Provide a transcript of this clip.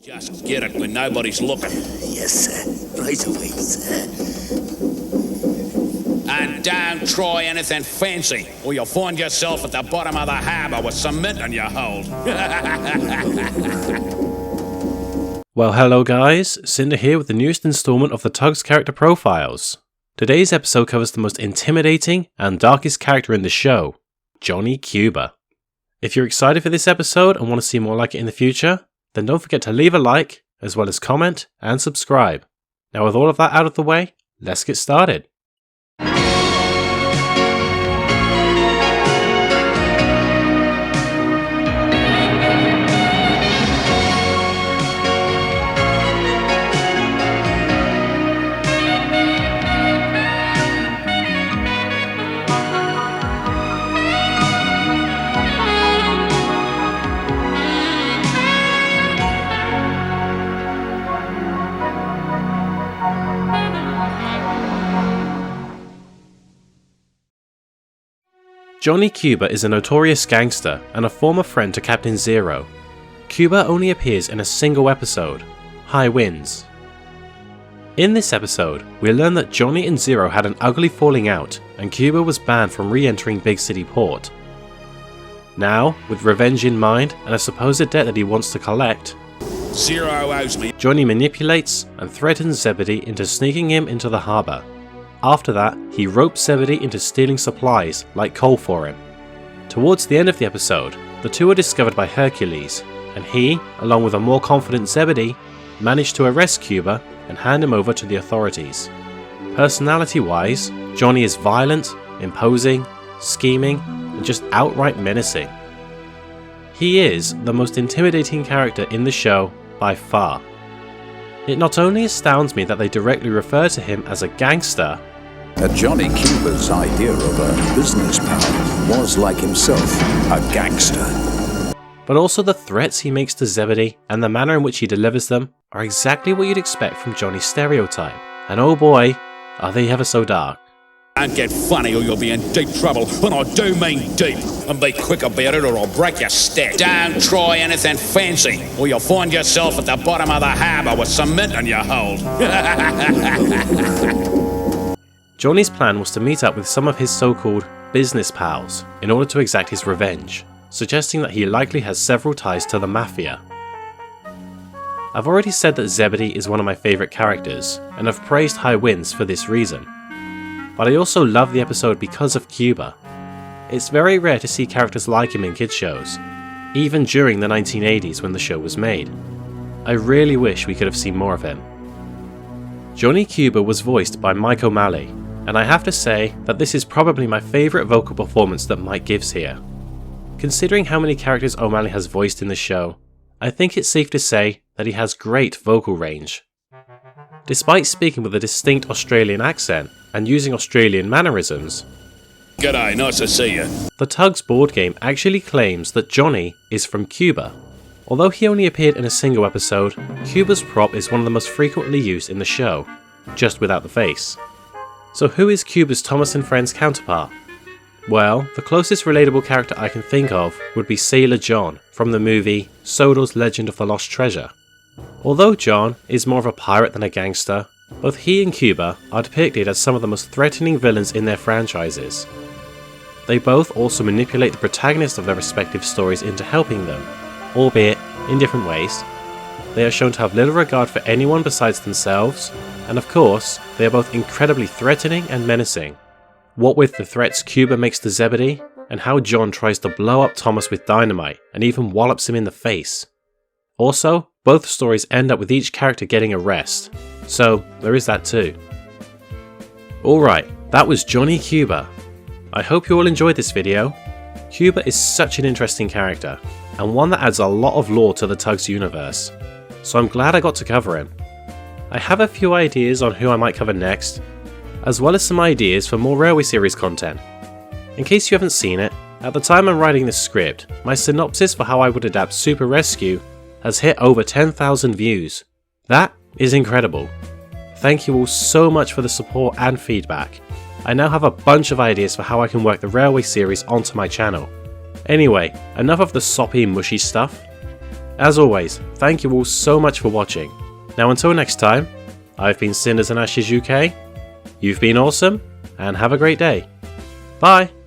Just get it when nobody's looking. Yes, sir. Right away, sir. And don't try anything fancy, or you'll find yourself at the bottom of the harbour with cement in your hold. Well, hello guys, Cinder here with the newest installment of the Tugs character profiles. Today's episode covers the most intimidating and darkest character in the show, Johnny Cuba. If you're excited for this episode and want to see more like it in the future, then don't forget to leave a like, as well as comment and subscribe. Now with all of that out of the way, let's get started. Johnny Cuba is a notorious gangster and a former friend to Captain Zero. Cuba only appears in a single episode, High Winds. In this episode, we learn that Johnny and Zero had an ugly falling out and Cuba was banned from re-entering Big City Port. Now, with revenge in mind and a supposed debt that he wants to collect, Zero owes me. Johnny manipulates and threatens Zebedee into sneaking him into the harbour. After that, he ropes Zebedee into stealing supplies, like coal for him. Towards the end of the episode, the two are discovered by Hercules, and he, along with a more confident Zebedee, manage to arrest Cuba and hand him over to the authorities. Personality-wise, Johnny is violent, imposing, scheming, and just outright menacing. He is the most intimidating character in the show by far. It not only astounds me that they directly refer to him as a gangster, Johnny Cuba's idea of a business pal was, like himself, a gangster. but also the threats he makes to Zebedee and the manner in which he delivers them are exactly what you'd expect from Johnny's stereotype. And oh boy, are they ever so dark. Don't get funny or you'll be in deep trouble, and I do mean deep. And be quick about it or I'll break your stack. Don't try anything fancy, or you'll find yourself at the bottom of the harbour with cement in your hold. Johnny's plan was to meet up with some of his so-called business pals in order to exact his revenge, suggesting that he likely has several ties to the mafia. I've already said that Zebedee is one of my favourite characters, and have praised High Winds for this reason. But I also love the episode because of Cuba. It's very rare to see characters like him in kids shows, even during the 1980s when the show was made. I really wish we could have seen more of him. Johnny Cuba was voiced by Mike O'Malley, and I have to say that this is probably my favourite vocal performance that Mike gives here. Considering how many characters O'Malley has voiced in the show, I think it's safe to say that he has great vocal range. Despite speaking with a distinct Australian accent and using Australian mannerisms, G'day, nice to see you. the Tugs board game actually claims that Johnny is from Cuba. Although he only appeared in a single episode, Cuba's prop is one of the most frequently used in the show, just without the face. So who is Cuba's Thomas and Friends counterpart? Well, the closest relatable character I can think of would be Sailor John from the movie Sodor's Legend of the Lost Treasure. Although John is more of a pirate than a gangster, both he and Cuba are depicted as some of the most threatening villains in their franchises. They both also manipulate the protagonists of their respective stories into helping them, albeit in different ways. They are shown to have little regard for anyone besides themselves, and of course, they are both incredibly threatening and menacing. What with the threats Cuba makes to Zebedee, and how John tries to blow up Thomas with dynamite and even wallops him in the face. Also, both stories end up with each character getting a rest, so there is that too. Alright, that was Johnny Cuba. I hope you all enjoyed this video. Cuba is such an interesting character, and one that adds a lot of lore to the Tugs universe, so I'm glad I got to cover him. I have a few ideas on who I might cover next, as well as some ideas for more Railway series content. In case you haven't seen it, at the time I'm writing this script, my synopsis for how I would adapt Super Rescue has hit over 10,000 views. That is incredible. Thank you all so much for the support and feedback. I now have a bunch of ideas for how I can work the Railway series onto my channel. Anyway, enough of the soppy, mushy stuff. As always, thank you all so much for watching. Now until next time, I've been Cinders and Ashes UK, you've been awesome, and have a great day. Bye!